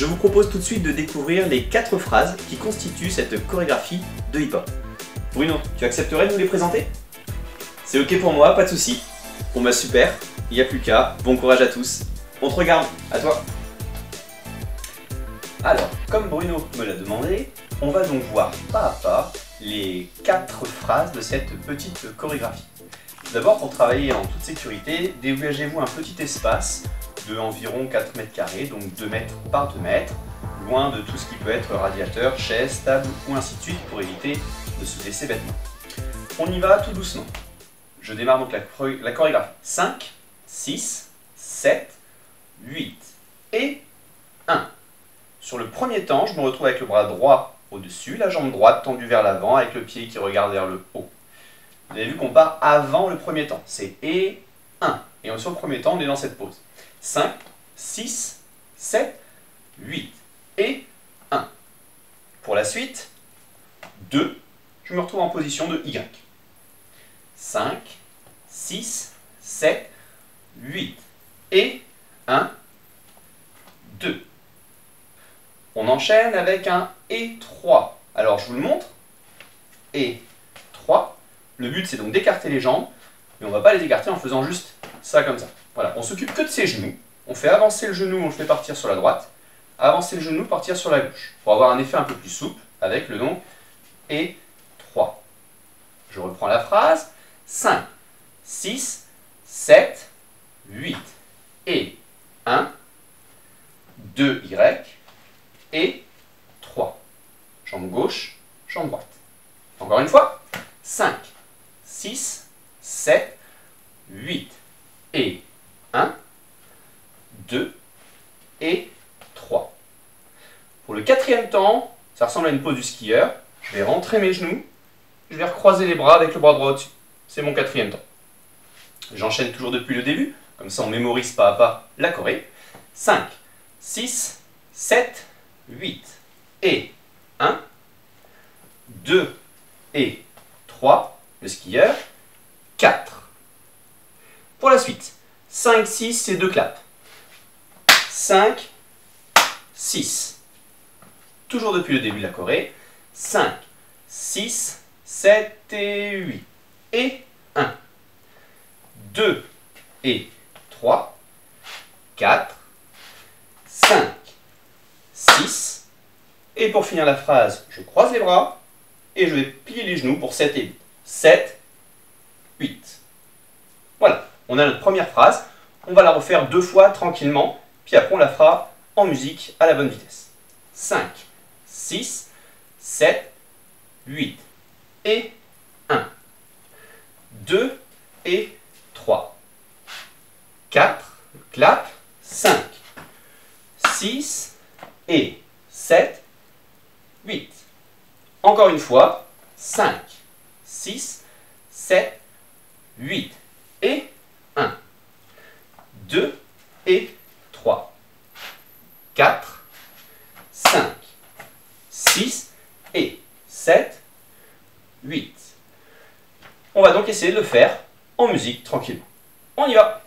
Je vous propose tout de suite de découvrir les 4 phrases qui constituent cette chorégraphie de hip-hop. Bruno, tu accepterais de nous les présenter? C'est ok pour moi, pas de souci. Bon bah super, il n'y a plus qu'à, bon courage à tous. On te regarde, à toi. Alors, comme Bruno me l'a demandé, on va donc voir pas à pas les 4 phrases de cette petite chorégraphie. D'abord, pour travailler en toute sécurité, dégagez-vous un petit espace de environ 4 mètres carrés, donc 2 mètres par 2 mètres, loin de tout ce qui peut être radiateur, chaise, table ou ainsi de suite pour éviter de se blesser bêtement. On y va tout doucement. Je démarre donc la chorégraphie. 5, 6, 7, 8 et 1. Sur le premier temps, je me retrouve avec le bras droit au-dessus, la jambe droite tendue vers l'avant avec le pied qui regarde vers le haut. Vous avez vu qu'on part avant le premier temps. C'est et 1. Et sur le premier temps, on est dans cette pause. 5, 6, 7, 8 et 1. Pour la suite, 2, je me retrouve en position de Y. 5, 6, 7, 8 et 1, 2. On enchaîne avec un et 3. Alors je vous le montre. Et 3. Le but c'est donc d'écarter les jambes, mais on ne va pas les écarter en faisant juste ça comme ça. Voilà, on s'occupe que de ses genoux. On fait avancer le genou, on le fait partir sur la droite. Avancer le genou, partir sur la gauche. Pour avoir un effet un peu plus souple avec le nom et 3. Je reprends la phrase. 5, 6, 7, 8 et 1, 2, Y et 3. Jambe gauche, jambe droite. Encore une fois. 5, 6, 7, 8 et 1, 2 et 3. Pour le quatrième temps, ça ressemble à une pose du skieur. Je vais rentrer mes genoux, je vais recroiser les bras avec le bras droit au-dessus. C'est mon quatrième temps. J'enchaîne toujours depuis le début, comme ça on mémorise pas à pas la choré. 5, 6, 7, 8 et 1, 2 et 3, le skieur, 4. Pour la suite, 5, 6, c'est 2 claps. 5, 6. Toujours depuis le début de la choré. 5, 6, 7 et 8. Et 1. 2 et 3. 4. 5. 6. Et pour finir la phrase, je croise les bras et je vais plier les genoux pour 7 et 8. 7, 8. Voilà, on a notre première phrase. On va la refaire 2 fois tranquillement, puis après on la fera en musique à la bonne vitesse. 5, 6, 7, 8 et 1. 2 et 3. 4, clap, 5, 6 et 7, 8. Encore une fois, 5, 6, 7, 8 et 1. 2 et 3. 4, 5, 6 et 7, 8. On va donc essayer de le faire en musique tranquillement. On y va!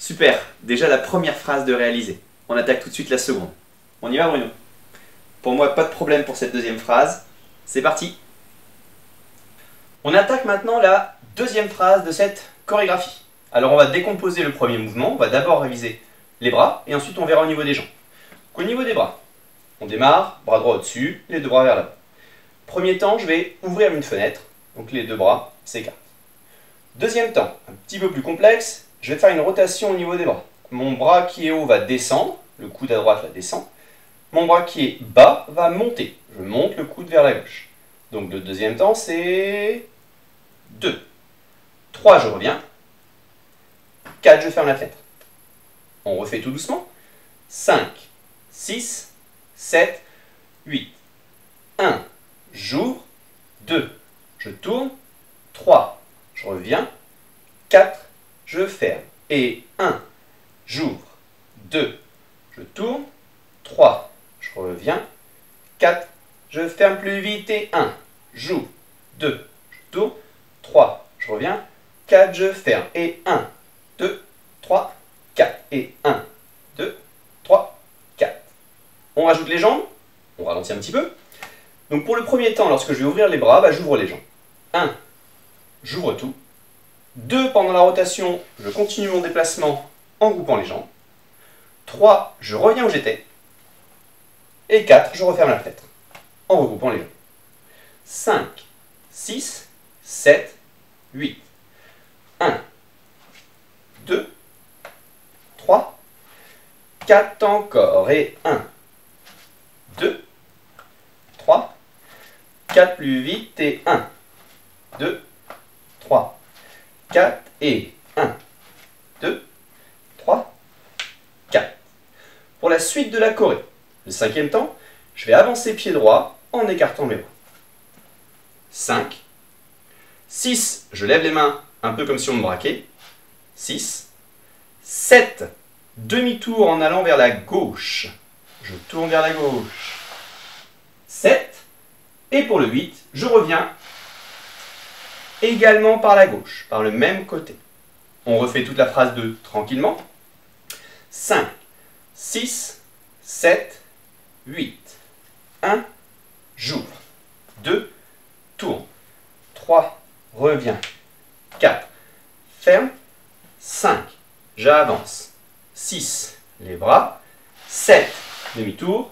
Super, déjà la première phrase de réaliser. On attaque tout de suite la seconde. On y va Bruno? Pour moi, pas de problème pour cette deuxième phrase. C'est parti. On attaque maintenant la deuxième phrase de cette chorégraphie. Alors on va décomposer le premier mouvement. On va d'abord réviser les bras et ensuite on verra au niveau des jambes. Au niveau des bras, on démarre, bras droit au-dessus, les deux bras vers l'avant. Premier temps, je vais ouvrir une fenêtre, donc les deux bras s'écartent. Deuxième temps, un petit peu plus complexe, je vais faire une rotation au niveau des bras. Mon bras qui est haut va descendre, le coude à droite va descendre. Mon bras qui est bas va monter. Je monte le coude vers la gauche. Donc le deuxième temps, c'est 2. 3, je reviens. 4, je ferme la fenêtre. On refait tout doucement. 5, 6, 7, 8. 1, j'ouvre. 2, je tourne. 3, je reviens. 4, je ferme. Et 1, j'ouvre. 2, je tourne. 3, je reviens. 4, je ferme plus vite. Et 1, j'ouvre. 2, je tourne. 3, je reviens. 4, je ferme. Et 1, 2, 3, 4. Et 1, 2, 3, 4. On rajoute les jambes. On ralentit un petit peu. Donc pour le premier temps, lorsque je vais ouvrir les bras, j'ouvre les jambes. 1, j'ouvre tout. 2, pendant la rotation, je continue mon déplacement en groupant les jambes. 3, je reviens où j'étais. Et 4, je referme la fenêtre en regroupant les jambes. 5, 6, 7, 8. 1, 2, 3, 4 encore. Et 1, 2, 3, 4 plus vite. Et 1, 2, 3, 4. Et 1, 2, 3, 4. Pour la suite de la choré, le cinquième temps, je vais avancer pied droit en écartant mes bras. 5, 6, je lève les mains un peu comme si on me braquait. 6, 7, demi-tour en allant vers la gauche. Je tourne vers la gauche. 7, et pour le 8, je reviens également par la gauche, par le même côté. On refait toute la phrase de tranquillement. 5, 6, 7, 8. 1, j'ouvre. 2, tourne. 3, reviens. 4, ferme. 5, j'avance. 6, les bras. 7, demi-tour.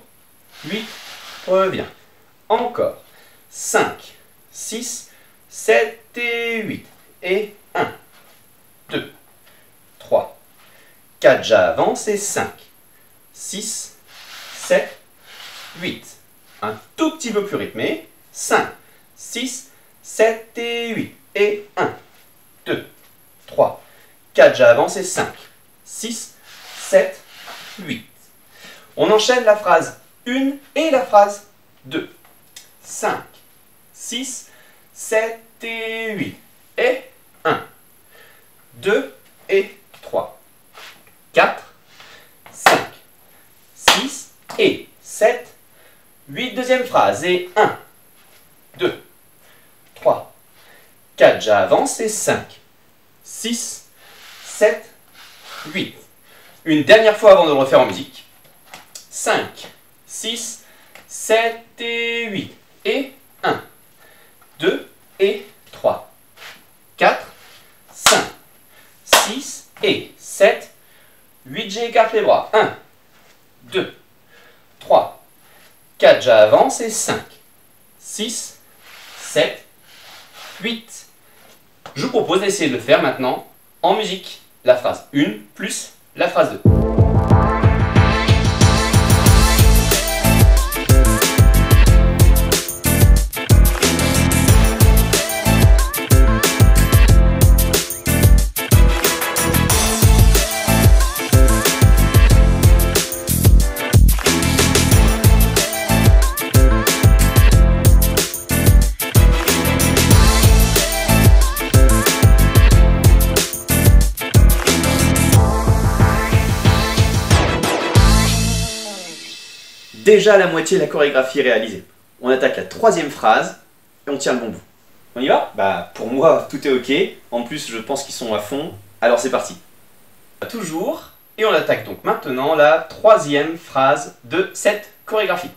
8, reviens. Encore. 5, 6, 7 et 8. Et 1, 2, 3, 4, j'avance. Et 5, 6, 7, 8. Un tout petit peu plus rythmé. 5, 6, 7 et 8. Et 1, 2, 3, 4, j'avance. Et 5, 6, 7, 8. On enchaîne la phrase 1 et la phrase 2. 5, 6, 7 et 8. Et 1, 2 et 3, 4, 5, 6 et 7, 8. Deuxième phrase. Et 1, 2, 3, 4, j'avance. Et 5, 6, 7, 8. Une dernière fois avant de le refaire en musique. 5, 6, 7 et 8. Et 1, 2 et 3, 4, 5, 6 et 7, 8. J'écarte les bras. 1, 2, 3, 4, j'avance. Et 5, 6, 7, 8. Je vous propose d'essayer de le faire maintenant en musique. La phrase 1 plus la phrase 2. Déjà la moitié de la chorégraphie est réalisée. On attaque la troisième phrase et on tient le bon bout. On y va? Pour moi, tout est ok. En plus, je pense qu'ils sont à fond. Alors c'est parti. Toujours. Et on attaque donc maintenant la troisième phrase de cette chorégraphie.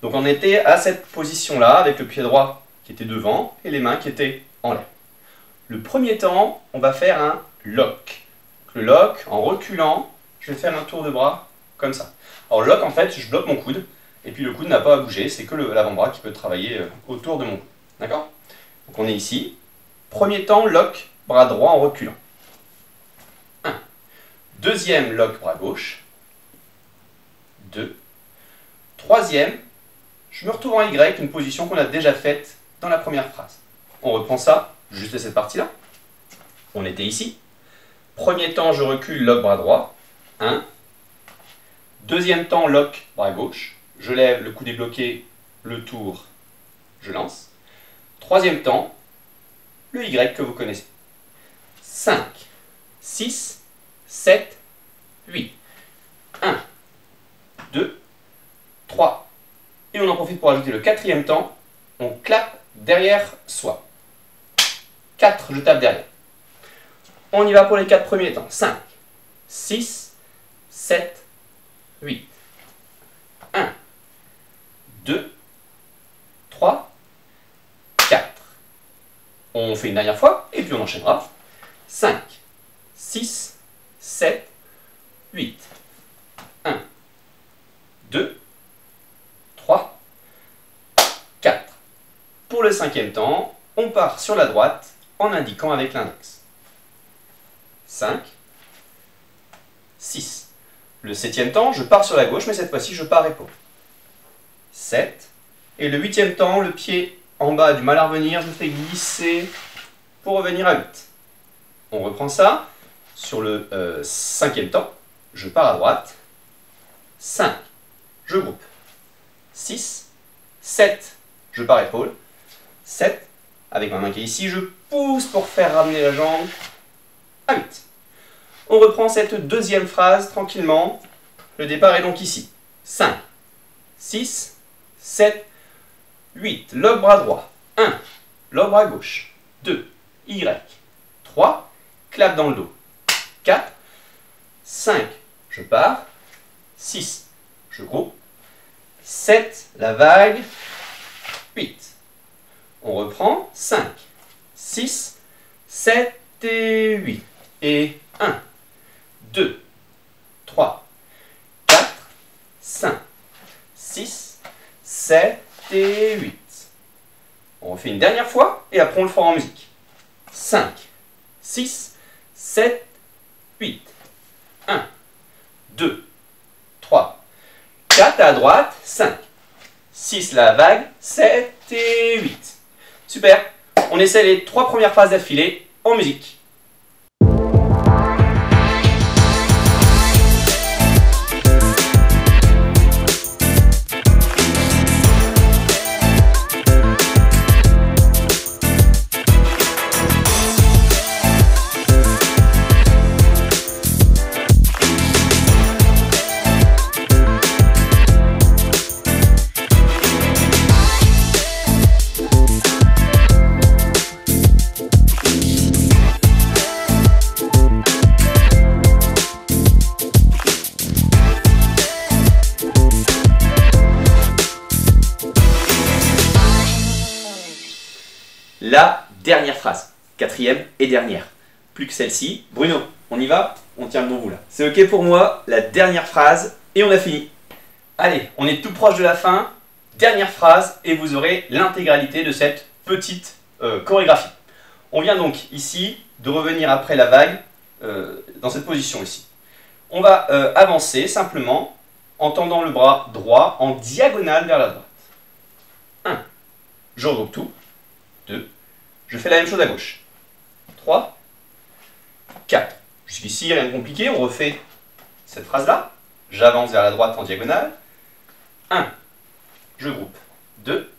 Donc on était à cette position-là, avec le pied droit qui était devant et les mains qui étaient en l'air. Le premier temps, on va faire un lock. Le lock, en reculant, je vais faire un tour de bras comme ça. Alors le lock, en fait, je bloque mon coude, et puis le coude n'a pas à bouger, c'est que l'avant-bras qui peut travailler autour de mon coude. D'accord? Donc on est ici. Premier temps, lock, bras droit en reculant. 1. Deuxième, lock, bras gauche. 2. Troisième, je me retrouve en Y, une position qu'on a déjà faite dans la première phrase. On reprend ça, juste cette partie-là. On était ici. Premier temps, je recule, lock, bras droit. 1. Deuxième temps, lock, bras gauche. Je lève, le coude est bloqué, le tour, je lance. Troisième temps, le Y que vous connaissez. 5, 6, 7, 8. 1, 2, 3. Et on en profite pour ajouter le quatrième temps. On clappe derrière soi. 4, je tape derrière. On y va pour les 4 premiers temps. 5, 6, 7, 8. 1, 2, 3, 4. On fait une dernière fois et puis on enchaînera. 5, 6, 7, 8. 1, 2, 3, 4. Pour le cinquième temps, on part sur la droite en indiquant avec l'index. 5, 6. Le septième temps, je pars sur la gauche, mais cette fois-ci, je pars épaule. 7. Et le huitième temps, le pied en bas a du mal à revenir, je le fais glisser pour revenir à 8. On reprend ça. Sur le cinquième temps, je pars à droite. 5, je groupe. 6, 7, je pars épaule. 7, avec ma main qui est ici, je pousse pour faire ramener la jambe à 8. On reprend cette deuxième phrase tranquillement. Le départ est donc ici. 5, 6, 7, 8. Lobe bras droit. 1, lobe bras gauche. 2, Y. 3, clap dans le dos. 4, 5, je pars. 6, je groupe. 7, la vague. 8. On reprend. 5, 6, 7 et 8. Et 1, 2, 3, 4, 5, 6, 7 et 8. On refait une dernière fois et après on le fera en musique. 5, 6, 7, 8. 1, 2, 3, 4 à droite, 5, 6 la vague, 7 et 8. Super. On essaie les 3 premières phrases d'affilée en musique. La dernière phrase, quatrième et dernière. Plus que celle-ci. Bruno, on y va? On tient le bon bout là. C'est ok pour moi, la dernière phrase et on a fini. Allez, on est tout proche de la fin. Dernière phrase et vous aurez l'intégralité de cette petite chorégraphie. On vient donc ici de revenir après la vague dans cette position ici. On va avancer simplement en tendant le bras droit en diagonale vers la droite. 1. Je regroupe tout. 2. Je fais la même chose à gauche. 3. 4. Jusqu'ici, rien de compliqué. On refait cette phrase-là. J'avance vers la droite en diagonale. 1. Je groupe. 2.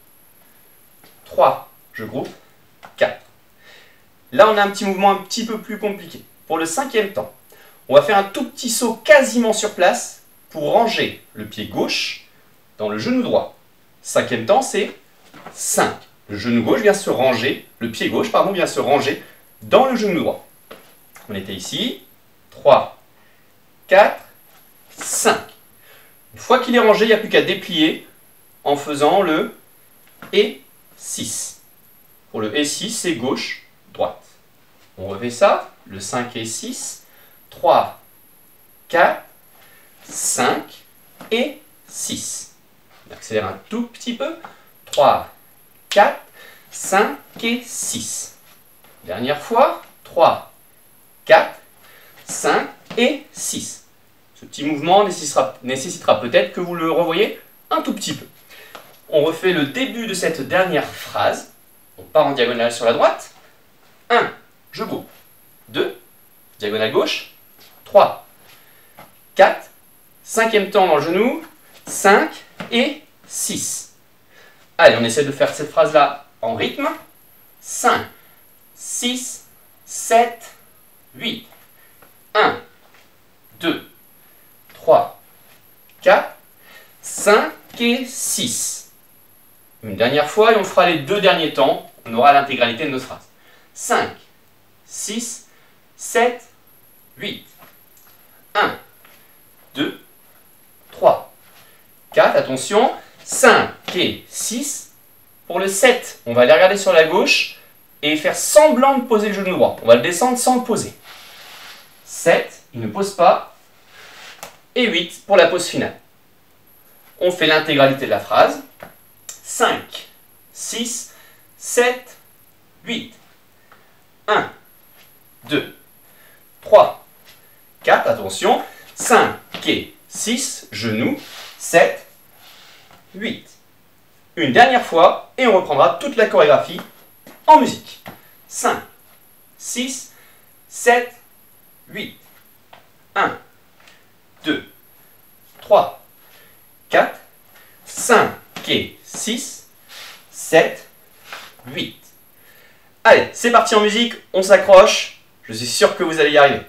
3. Je groupe. 4. Là, on a un petit mouvement un petit peu plus compliqué. Pour le cinquième temps, on va faire un tout petit saut quasiment sur place pour ranger le pied gauche dans le genou droit. Cinquième temps, c'est 5. Le genou gauche vient se ranger, le pied gauche, pardon, vient se ranger dans le genou droit. On était ici. 3, 4, 5. Une fois qu'il est rangé, il n'y a plus qu'à déplier en faisant le et 6. Pour le et 6, c'est gauche, droite. On refait ça, le 5 et 6. 3, 4, 5 et 6. On accélère un tout petit peu. 3, 4, 5 et 6. Dernière fois, 3, 4, 5 et 6. Ce petit mouvement nécessitera peut-être que vous le revoyez un tout petit peu. On refait le début de cette dernière phrase. On part en diagonale sur la droite. 1, je groupe. 2, diagonale gauche. 3, 4, cinquième temps dans le genou. 5 et 6. Allez, on essaie de faire cette phrase-là en rythme. 5, 6, 7, 8. 1, 2, 3, 4, 5 et 6. Une dernière fois et on fera les 2 derniers temps. On aura l'intégralité de notre phrase. 5, 6, 7, 8. 1, 2, 3, 4. Attention. 5 et 6. Pour le 7, on va aller regarder sur la gauche et faire semblant de poser le genou droit. On va le descendre sans le poser. 7, il ne pose pas. Et 8 pour la pause finale. On fait l'intégralité de la phrase. 5, 6, 7, 8. 1, 2, 3, 4. Attention. 5 et 6, genou. 7, 8. Une dernière fois et on reprendra toute la chorégraphie en musique. 5, 6, 7, 8. 1, 2, 3, 4, 5 et 6, 7, 8. Allez, c'est parti en musique, on s'accroche. Je suis sûr que vous allez y arriver.